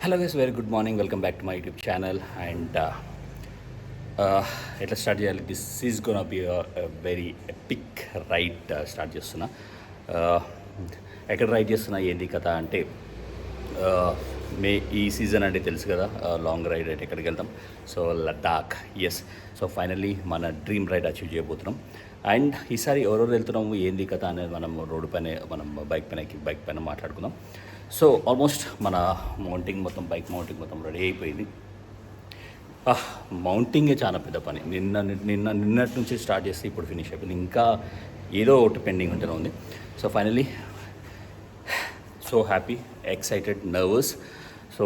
Hello guys, very good morning. Welcome back to my YouTube channel. And ఎట్లా start చేయాలి? This is gonna be very epic ride start చేస్తున్నా. ఎక్కడ ride చేస్తున్నా ఏంది కథ అంటే ఈ సీజన్ అంటే తెలుసు కదా, లాంగ్ రైడ్ అయితే ఎక్కడికి వెళ్తాం. So Ladakh, yes. So finally మన డ్రీమ్ రైడ్ అచీవ్ చేయబోతున్నాం. అండ్ ఈసారి ఎవరెవరు వెళ్తున్నాము ఏంది కథ అనేది మనం రోడ్డు పైన మనం బైక్ పైన మాట్లాడుకుందాం. సో ఆల్మోస్ట్ మన బైక్ మౌంటింగ్ మొత్తం రెడీ అయిపోయింది. మౌంటింగే చాలా పెద్ద పని. నిన్నటి నుంచి స్టార్ట్ చేస్తే ఇప్పుడు ఫినిష్ అయిపోయింది. ఇంకా ఏదో ఒకటి పెండింగ్ ఉంటూనే ఉంది. So finally so happy, excited, nervous. So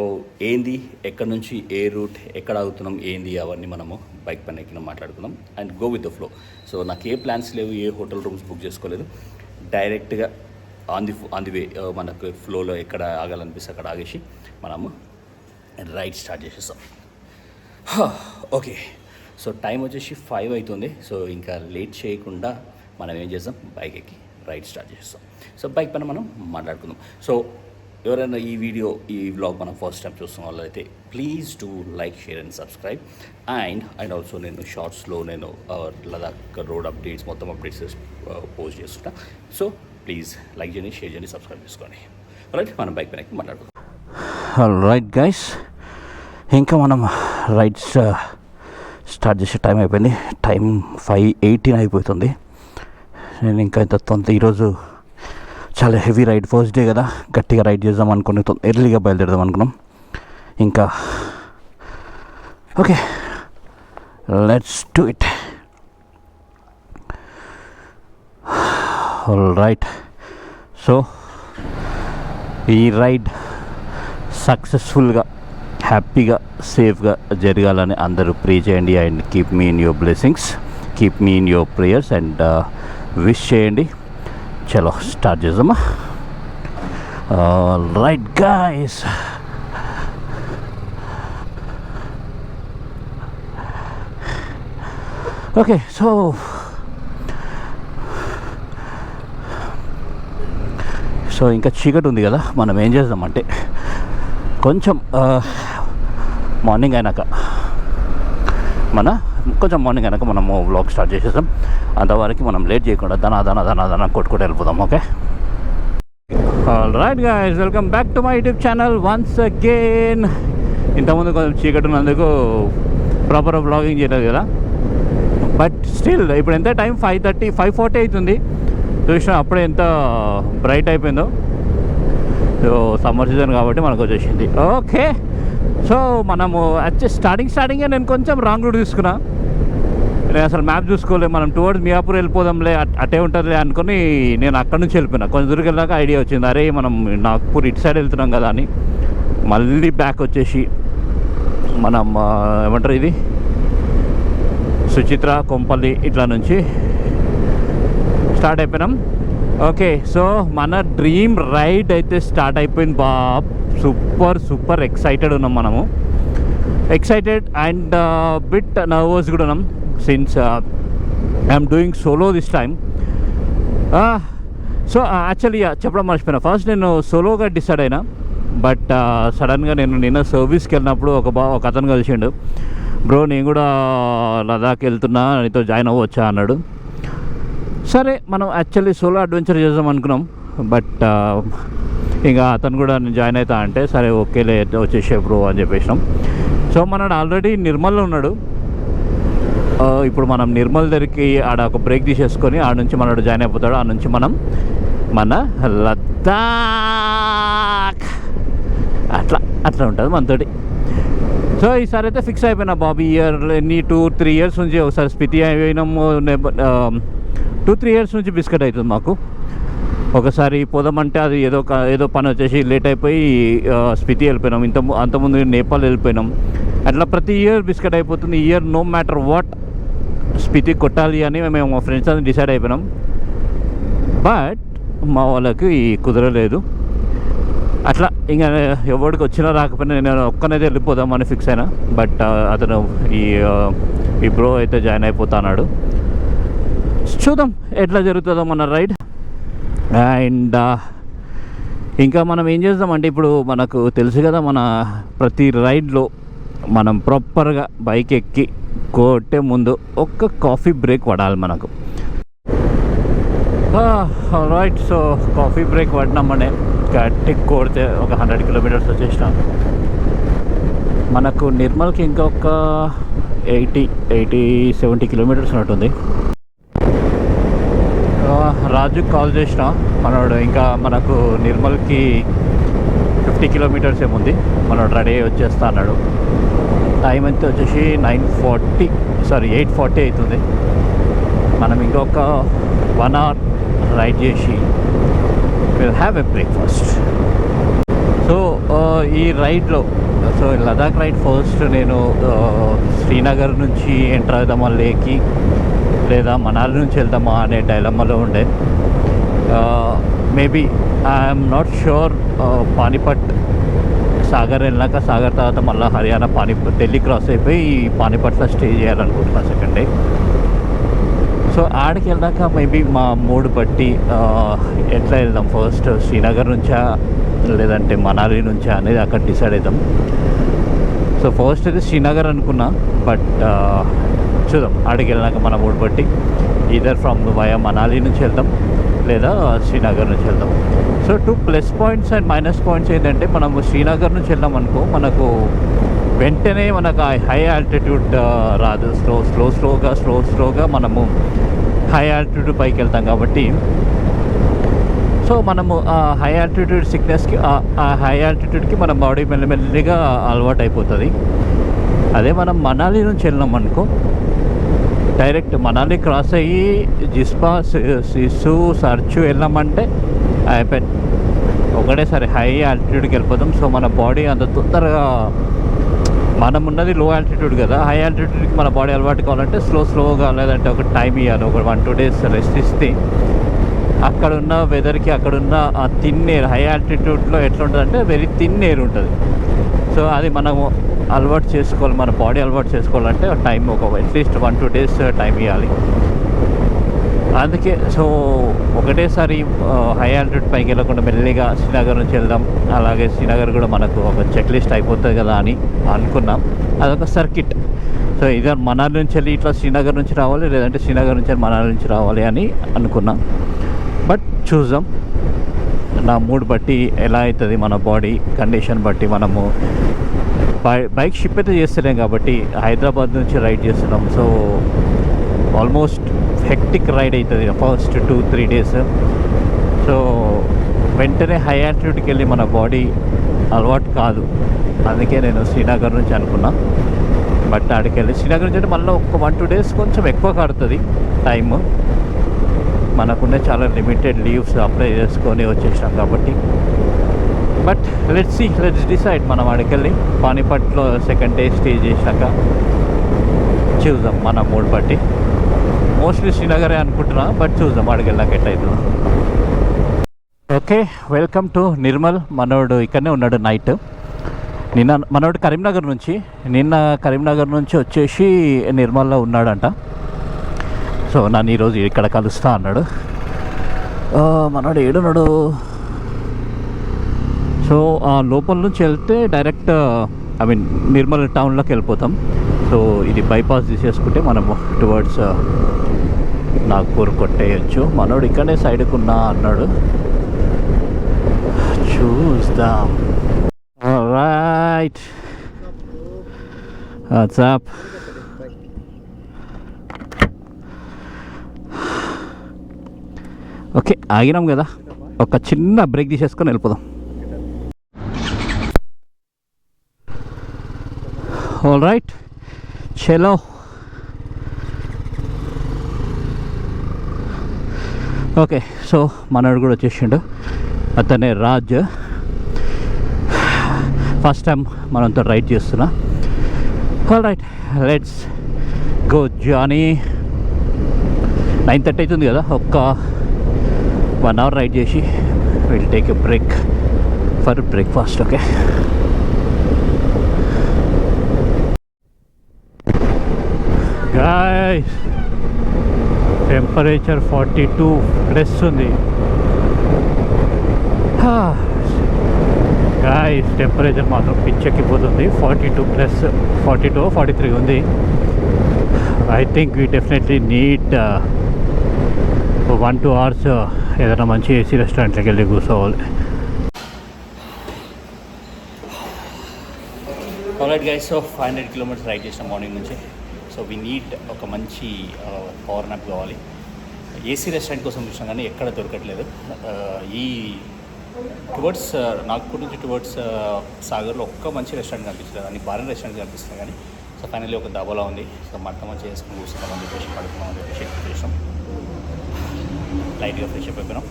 ఏంది, ఎక్కడి నుంచి ఏ రూట్, ఎక్కడ ఆగుతున్నాం, ఏంది అవన్నీ మనము బైక్ పైన ఎక్కిన మాట్లాడుకుందాం and go with the flow. So నాకు ఏ ప్లాన్స్ లేవు, ఏ హోటల్ రూమ్స్ బుక్ చేసుకోలేదు. డైరెక్ట్గా ఆన్ ది వే మనకు ఫ్లోలో ఎక్కడ ఆగాలనిపిస్తే అక్కడ ఆగేసి మనము రైడ్ స్టార్ట్ చేసేస్తాం. ఓకే, సో టైం వచ్చేసి 5 అవుతుంది. సో ఇంకా లేట్ చేయకుండా మనం ఏం చేస్తాం, బైక్ ఎక్కి రైడ్ స్టార్ట్ చేస్తాం. సో బైక్ పైన మనం మాట్లాడుకుందాం. సో ఎవరైనా ఈ వ్లాగ్ మనం ఫస్ట్ టైం చూస్తున్న వాళ్ళైతే please do like, share and subscribe. And also నేను షార్ట్స్లో నేను లదాఖ్ రోడ్ అప్డేట్స్, మొత్తం అప్డేట్స్ పోస్ట్ చేస్తుంటా. సో ప్లీజ్ లైక్ చేయండి, షేర్ చేయండి, సబ్స్క్రైబ్ చేసుకోండి. రైట్, మనం బైక్ పైన మాట్లాడుకుందాం. రైట్ గైస్, ఇంకా మనం రైడ్స్ స్టార్ట్ చేసే టైం అయిపోయింది. టైం 5:18 అయిపోతుంది. నేను ఇంకా ఇంత ఈరోజు చాలా హెవీ రైడ్, ఫస్ట్ డే కదా, గట్టిగా రైడ్ చేద్దాం అనుకుని ఎర్లీగా బయలుదేరదాం అనుకున్నాం. ఇంకా okay, let's do it. Right, so ఈ రైడ్ సక్సెస్ఫుల్గా, హ్యాపీగా, సేఫ్గా జరగాలని అందరూ ప్రే చేయండి. And keep me in your blessings, keep me in your prayers and wish చేయండి. చలో స్టార్ట్ చేద్దామా. Right guys, okay. సో ఇంకా చీకటి ఉంది కదా, మనం ఏం చేద్దామంటే కొంచెం మార్నింగ్ అయినాక మనము వ్లాగ్ స్టార్ట్ చేసేసాం. అంతవరకు మనం లేట్ చేయకుండా దనా కొట్టుకుంటూ వెళ్ళిపోదాం. Okay, right guys, welcome back to my YouTube channel once again. ఇంతకుముందు కొంచెం చీకటి ఉన్నందుకు ప్రాపర్ వ్లాగింగ్ చేయలేదు కదా, బట్ స్టిల్ ఇప్పుడు ఎంత టైం 5:40 అవుతుంది. చూసిన అప్పుడే ఎంత బ్రైట్ అయిపోయిందో. సో సమ్మర్ సీజన్ కాబట్టి మనకు వచ్చేసింది. ఓకే, సో మనము స్టార్టింగే నేను కొంచెం రాంగ్ రూట్ తీసుకున్నా. నేను అసలు మ్యాప్ చూసుకోలేదు. మనం టువర్డ్స్ మియాపూర్ వెళ్ళిపోదాంలే, అటే ఉంటుందిలే అనుకుని నేను అక్కడ నుంచి వెళ్ళిపోయినా. కొంచెం దూరం వెళ్ళాక ఐడియా వచ్చింది, అరే మనం నాగ్పూర్ ఇటు సైడ్ వెళ్తున్నాం కదా అని. మళ్ళీ బ్యాక్ వచ్చేసి మనం ఏమంటారు ఇది, సుచిత్ర, కొంపల్లి ఇట్లా నుంచి స్టార్ట్ అయిపోయినాం. ఓకే, సో మన డ్రీమ్ రైడ్ అయితే స్టార్ట్ అయిపోయింది బాబ్. సూపర్ ఎక్సైటెడ్ ఉన్నాం మనము. ఎక్సైటెడ్ అండ్ బిట్ నర్వస్ కూడా ఉన్నాం, since I'm doing solo this time. So actually చెప్పడం మర్చిపోయినా, ఫస్ట్ నేను సోలోగా డిసైడ్ అయినా. బట్ సడన్గా నేను నిన్న సర్వీస్కి వెళ్ళినప్పుడు ఒక అతను కలిసిండు. బ్రో నేను కూడా లదాఖ్ వెళ్తున్నా, నీతో జాయిన్ అవ్వచ్చా అన్నాడు. సరే, మనం యాక్చువల్లీ సోలో అడ్వెంచర్ చేద్దాం అనుకున్నాం. బట్ ఇంకా అతను కూడా నేను జాయిన్ అవుతా అంటే సరే ఓకేలే వచ్చేసే బ్రో అని చెప్పేసినాం. సో మనడు ఆల్రెడీ నిర్మల్లో ఉన్నాడు. ఇప్పుడు మనం నిర్మల్ దగ్గరికి ఆడ ఒక బ్రేక్ తీసేసుకొని ఆడ నుంచి మనడు జాయిన్ అయిపోతాడు. ఆడ నుంచి మనం మన లద్దాఖ్ అట్లా ఉంటుంది మనతోటి. సో ఈసారి అయితే ఫిక్స్ అయిపోయినా బాబు. ఇయర్ 2-3 ఇయర్స్ నుంచి ఒకసారి స్పితి అయిపోయినాము, 2-3 ఇయర్స్ నుంచి బిస్కెట్ అవుతుంది మాకు. ఒకసారి పోదామంటే అది ఏదో పని వచ్చేసి లేట్ అయిపోయి స్పితి వెళ్ళిపోయినాం. అంతకుముందు నేపాల్ వెళ్ళిపోయినాం. అట్లా ప్రతి ఇయర్ బిస్కెట్ అయిపోతుంది. Year no matter what Spiti కొట్టాలి అని మేము మా ఫ్రెండ్స్ అందరూ డిసైడ్ అయిపోయినాం. బట్ మా వాళ్ళకి కుదరలేదు. అట్లా ఇంకా ఎవరికి వచ్చినా రాకపోయినా నేను ఒక్కనైతే వెళ్ళిపోదామని ఫిక్స్ అయినా. బట్ అతను ఈ బ్రో అయితే జాయిన్ అయిపోతా అన్నాడు. చూద్దాం ఎట్లా జరుగుతుందో మన రైడ్. అండ్ ఇంకా మనం ఏం చేద్దామంటే ఇప్పుడు మనకు తెలుసు కదా, మన ప్రతి రైడ్లో మనం ప్రాపర్గా బైక్ ఎక్కి కొట్టే ముందు ఒక్క కాఫీ బ్రేక్ పడాలి మనకు. రైట్, సో కాఫీ బ్రేక్ పడినామనే గట్టి కొడితే ఒక 100 కిలోమీటర్స్ వచ్చేసినాం. మనకు నిర్మల్కి ఇంకొక 80-70 కిలోమీటర్స్ ఉన్నట్టుంది. రాజుకి కాల్ చేసిన, మనోడు ఇంకా మనకు నిర్మల్కి 50 కిలోమీటర్స్ ఏముంది, మనోడు రెడీ అయ్యి వచ్చేస్తా అన్నాడు. టైం అయితే వచ్చేసి 8:40 అవుతుంది. మనం ఇంకొక 1 అవర్ రైడ్ చేసి will have a breakfast. So ఈ రైడ్లో, సో లదాఖ్ రైడ్ ఫస్ట్ నేను శ్రీనగర్ నుంచి ఎంటర్ అవుదామా లేకి, లేదా మనాలి నుంచి వెళ్దామా అనే డైలమాలో ఉండే. Maybe I'm not sure. Panipat Sagar వెళ్ళాక, సాగర్ తర్వాత మళ్ళీ హర్యానా ఢిల్లీ క్రాస్ అయిపోయి పానీపట్లో స్టే చేయాలనుకుంటున్నా సెకండ్ డే. సో ఆడికి వెళ్ళాక మేబీ మా మూడ్ బట్టి ఎట్లా వెళ్దాం, ఫస్ట్ శ్రీనగర్ నుంచా లేదంటే మనాలి నుంచా అనేది అక్కడ డిసైడ్ అవుతాం. సో ఫస్ట్ అయితే శ్రీనగర్ అనుకున్నా, బట్ చూద్దాం ఆడికి వెళ్ళాక మన మూడ్ బట్టి ఈదర్ ఫ్రమ్ వయా మనాలి నుంచి వెళ్దాం లేదా శ్రీనగర్ నుంచి వెళ్దాం. So 2 plus points and minus points ఏంటంటే, మనము శ్రీనగర్ నుంచి వెళ్దాం అనుకో, మనకు వెంటనే మనకు హై ఆల్టిట్యూడ్ రాదు. స్లోగా మనము హై ఆల్టిట్యూడ్ పైకి వెళ్తాం కాబట్టి, సో మనము ఆ హై ఆల్టిట్యూడ్ సిక్నెస్కి, ఆ హై ఆల్టిట్యూడ్కి మన బాడీ మెల్లిమెల్లిగా అలవాటు అయిపోతుంది. అదే మనం మనాలి నుంచి వెళ్ళినాం అనుకో, డైరెక్ట్ మనాలి క్రాస్ అయ్యి జిస్పా, సిసు, సర్చు వెళ్ళామంటే అయిపోయింది, ఒకటేసారి హై ఆల్టిట్యూడ్కి వెళ్ళిపోతాం. సో మన బాడీ అంత తొందరగా, మనం ఉన్నది లో ఆల్టిట్యూడ్ కదా, హై ఆల్టిట్యూడ్కి మన బాడీ అలవాటు కావాలంటే స్లోగా, లేదంటే ఒక టైం ఇవ్వాలి, ఒక 1-2 డేస్ రెస్ట్ ఇస్తే అక్కడున్న వెదర్కి, అక్కడున్న ఆ థిన్ ఎయిర్, హై ఆల్టిట్యూడ్లో ఎట్లా ఉంటుంది అంటే వెరీ థిన్ ఎయిర్ ఉంటుంది. సో అది మనము అలవాటు చేసుకోవాలి, మన బాడీ అలవాటు చేసుకోవాలంటే టైం ఒక అట్లీస్ట్ 1-2 డేస్ టైం ఇవ్వాలి. అందుకే సో ఒకటేసారి హై ఆల్టిట్యూడ్ పైకి వెళ్ళకుండా మెల్లిగా శ్రీనగర్ నుంచి వెళ్దాం. అలాగే శ్రీనగర్ కూడా మనకు ఒక చెక్ లిస్ట్ అయిపోతుంది కదా అని అనుకున్నాం. అదొక సర్కిట్. సో ఇదర్ మనాలి నుంచి వెళ్ళి ఇట్లా శ్రీనగర్ నుంచి రావాలి, లేదంటే శ్రీనగర్ నుంచి మనాలి నుంచి రావాలి అని అనుకున్నాం. బట్ చూద్దాం, నా మూడ్ బట్టి ఎలా అవుతుంది, మన బాడీ కండిషన్ బట్టి. మనము బైక్ షిప్ అయితే చేస్తలేం కాబట్టి హైదరాబాద్ నుంచి రైడ్ చేస్తున్నాం. సో ఆల్మోస్ట్ హెక్టిక్ రైడ్ అవుతుంది ఫస్ట్ 2-3 డేస్. సో వెంటనే హై ఆల్టిట్యూడ్కి వెళ్ళి మన బాడీ అలవాటు కాదు. అందుకే నేను శ్రీనగర్ నుంచి అనుకున్నా. బట్ ఆడికి వెళ్ళి శ్రీనగర్ నుంచి అంటే మళ్ళీ ఒక 1-2 డేస్ కొంచెం ఎక్కువ కడుతుంది టైము. మనకున్న చాలా లిమిటెడ్ లీవ్స్ అప్లై చేసుకొని వచ్చేసాం కాబట్టి. But let's decide. మనం ఆడికి వెళ్ళి పానీపట్లో సెకండ్ డే స్టే చేశాక చూద్దాం మన మూడ్ బట్టి. మోస్ట్లీ శ్రీనగరే అనుకుంటున్నా, బట్ చూద్దాం ఆడికి వెళ్ళాక ఎట్లయితుందో. Okay, welcome to Nirmal. మనోడు ఇక్కడనే ఉన్నాడు నైట్. మనోడు కరీంనగర్ నుంచి, నిన్న కరీంనగర్ నుంచి వచ్చేసి నిర్మల్లో ఉన్నాడంట. సో నన్ను ఈరోజు ఇక్కడ కలుస్తా అన్నాడు. మనోడు ఏడున్నాడు. సో లోపల నుంచి వెళ్తే డైరెక్ట్ నిర్మల్ టౌన్లోకి వెళ్ళిపోతాం. సో ఇది బైపాస్ తీసేసుకుంటే మనము టువర్డ్స్ నాగ్పూర్ కొట్టేయచ్చు. మనోడు ఇక్కడనే సైడ్కున్నా అన్నాడు, చూద్దాం. Right, WhatsApp. ఓకే, ఆగినాం కదా, ఒక చిన్న బ్రేక్ తీసేసుకొని వెళ్ళిపోదాం. ఆల్ రైట్, చలో. ఓకే, సో మనోడు కూడా వచ్చేసిండు. అతనే రాజ్. ఫస్ట్ టైం మనంతో రైడ్ చేస్తున్నా. ఆల్ రైట్, లెట్స్ గో జానీ. 9:30 అవుతుంది కదా, ఒక్క 1 అవర్ రైడ్ చేసి will take a break for breakfast. Okay, guys, temperature 42+ ఉంది. గాయ్స్ టెంపరేచర్ మాత్రం పిచ్చెక్కిపోతుంది. 42+43 ఉంది. I think we definitely need 1-2 hours ఏదైనా మంచి ఏసీ రెస్టారెంట్లోకి వెళ్ళి కూర్చోవాలి. Alright guys, so 500 kilometers ride చేసిన మార్నింగ్ నుంచి. సో వీ నీడ్ ఒక మంచి పవర్ నాప్ కావాలి. ఏసీ రెస్టారెంట్ కోసం చూసినా కానీ ఎక్కడ దొరకట్లేదు. ఈ టువర్డ్స్ నాగ్పూర్ నుంచి టువర్డ్స్ సాగర్లో ఒక్క మంచి రెస్టారెంట్ కనిపించలేదు, అన్ని భారీ రెస్టారెంట్ కనిపిస్తుంది కానీ. సో ఫైనల్లీ ఒక దాబాలో ఉంది. సో మొత్తం చేసుకుని కూర్చున్నామని చెప్పేసి పడుకున్నామని చెప్పేసి చేసాం. లైట్గా ఫ్రెష్ అప్ అయిపోయినాం,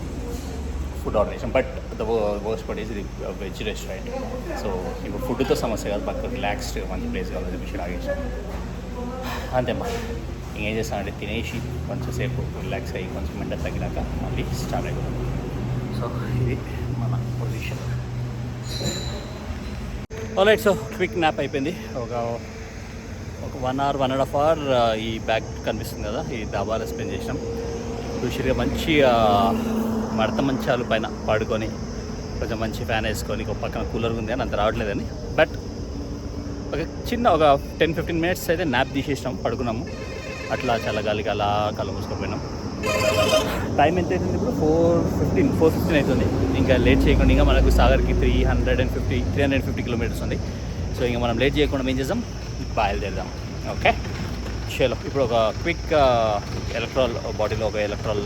ఫుడ్ ఆర్డర్ చేసాం. But the worst part is ఇది వెజ్ రెస్టారెంట్. సో ఇప్పుడు ఫుడ్తో సమస్య కాదు, పక్క రిలాక్స్డ్ మంచి ప్లేస్ కావాలని చెప్పేసి ఆగేసాం. అంతేమ్మా, ఇంకేం చేస్తామంటే తినేసి కొంచెంసేపు రిలాక్స్ అయ్యి కొంచెం ఎండ తగ్గినాక మళ్ళీ స్టార్ట్ అయిపోతాం. సో ఇది మన position. Alright, so quick nap అయిపోయింది. ఒక 1 hour 1.5 hour ఈ బ్యాక్ కనిపిస్తుంది కదా, ఈ దాబాలో స్పెండ్ చేసినాం. చూసిగా మంచి మడత మంచాలు పైన పడుకొని కొంచెం మంచి ఫ్యాన్ వేసుకొని, ఒక పక్కన కూలర్ ఉంది అని అంత రావట్లేదని. బట్ ఒక 10-15 minutes అయితే న్యాప్ తీసేసినాం, పడుకున్నాము. అట్లా చల్లగాలికి అలా కళ్ళు మూసుకుపోయినాం. టైం ఎంత అవుతుంది ఇప్పుడు? 4:15 అవుతుంది. ఇంకా లేట్ చేయకుండా, ఇంకా మనకు సాగర్కి 350 kilometers ఉంది. సో ఇంకా మనం లేట్ చేయకుండా ఏం చేద్దాం, బయలుదేరదాం. ఓకే చలో, ఇప్పుడు ఒక క్విక్ ఎలక్ట్రాల్ బాడీలో ఒక ఎలక్ట్రాల్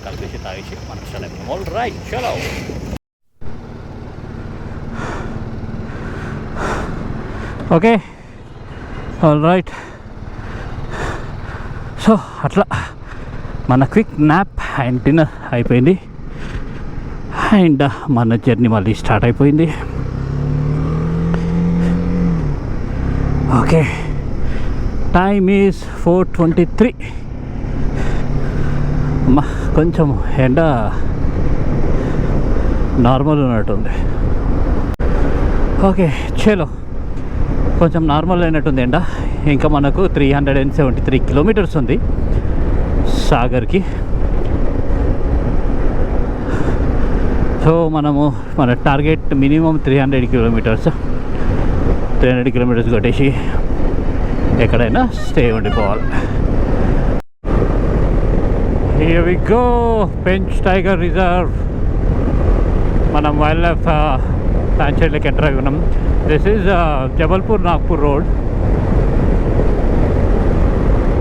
కలిపేసి తాగేసి మనం స్టార్ట్ అయిపోతాం. ఆల్ రైట్, చలో. Okay, all right. సో అట్లా మన క్విక్ న్యాప్ అండ్ డిన్నర్ అయిపోయింది. అండ్ మన జర్నీ మళ్ళీ స్టార్ట్ అయిపోయింది. Okay, time is 4:23. కొంచెం ఎండ నార్మల్ ఉన్నట్టుంది. ఓకే చలో, కొంచెం నార్మల్ అయినట్టుంది ఎండ. ఇంకా మనకు 373 kilometers ఉంది సాగర్కి. సో మన టార్గెట్ మినిమం 300 kilometers. 300 kilometers కొట్టేసి ఎక్కడైనా స్టే ఉండిపోవాలి. Here we go, Pench tiger reserve. మనం వైల్డ్ లైఫ్ సాంచురీలోకి ఎంటర్ అయి ఉన్నాం. This is Jabalpur Nagpur road.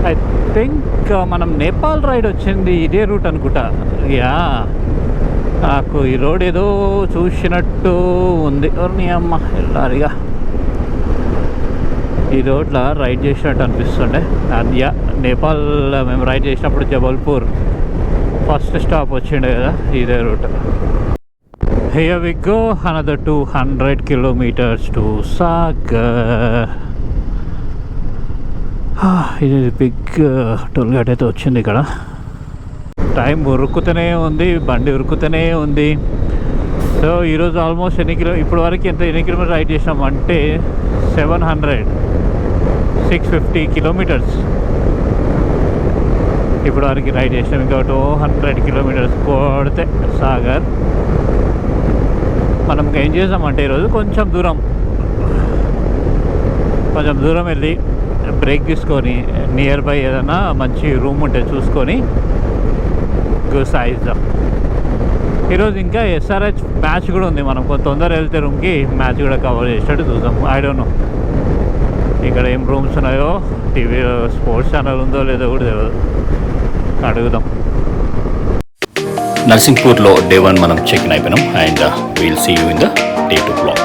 I think మనం నేపాల్ రైడ్ వచ్చింది ఇదే రూట్ అనుకుంటా. యా, నాకు ఈ రోడ్ ఏదో చూసినట్టు ఉంది. నీ అమ్మ వెళ్ళారిగా, ఈ రోడ్లో రైడ్ చేసినట్టు అనిపిస్తుండే. అది యా, నేపాల్ మేము రైడ్ చేసినప్పుడు జబల్పూర్ ఫస్ట్ స్టాప్ వచ్చిండే కదా, ఇదే route. Here we go, another 200 kilometers to Sagar. ఇది బిగ్ టోల్ గేట్ అయితే వచ్చింది ఇక్కడ. టైం ఉరుకుతూనే ఉంది, బండి ఉరుకుతూనే ఉంది. సో ఈరోజు ఆల్మోస్ట్ ఇప్పుడు వరకు ఎన్ని కిలోమీటర్ రైడ్ చేసినాం అంటే 650 kilometers ఇప్పుడు వరకు రైడ్ చేసినాం. ఇంకా 200 kilometers కొడితే సాగర్. మనం ఏం చేసామంటే ఈరోజు కొంచెం దూరం వెళ్ళి బ్రేక్ తీసుకొని నియర్ బై ఏదైనా మంచి రూమ్ ఉంటే చూసుకొని సాయిద్దాం. ఈరోజు ఇంకా SRH మ్యాచ్ కూడా ఉంది. మనం కొంత తొందర వెళ్తే రూమ్కి మ్యాచ్ కూడా కవర్ చేసేటట్టు చూద్దాం. ఐ డోంట్ నో ఇక్కడ ఏం రూమ్స్ ఉన్నాయో, టీవీ స్పోర్ట్స్ ఛానల్ ఉందో లేదో కూడా తెలియదు, అడుగుదాం. నర్సింగ్పూర్లో Day 1 మనం చెక్ ఇన్ అయిపోయినాం. And will see you in the Day 2 blog.